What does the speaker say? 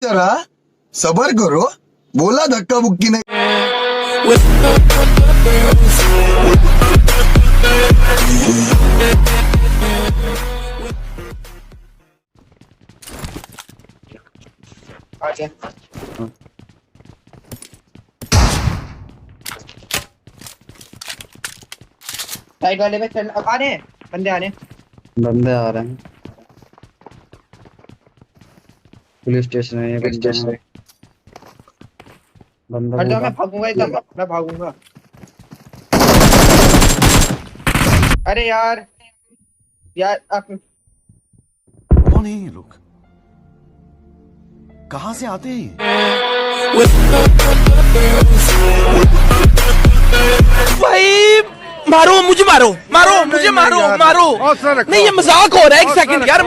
जरा सबर करो, बोला धक्का बुक्की नहीं। आजा साइड वाले पे चल। अब आ रहे हैं बंदे, आ रहे हैं। बंदे आ रहे हैं। पुलिस स्टेशन है ये बंदे हैं। बंदा हट जाओ, पूरा मैं भागूंगा एकदम, मैं भागूंगा। अरे यार यार आप कौन है ये लोग? कहां से आते हैं ये? भाई मारो मुझे, मारो मारो मुझे, मारो मारो। नहीं ये मजाक हो रहा है, एक सेकंड यार।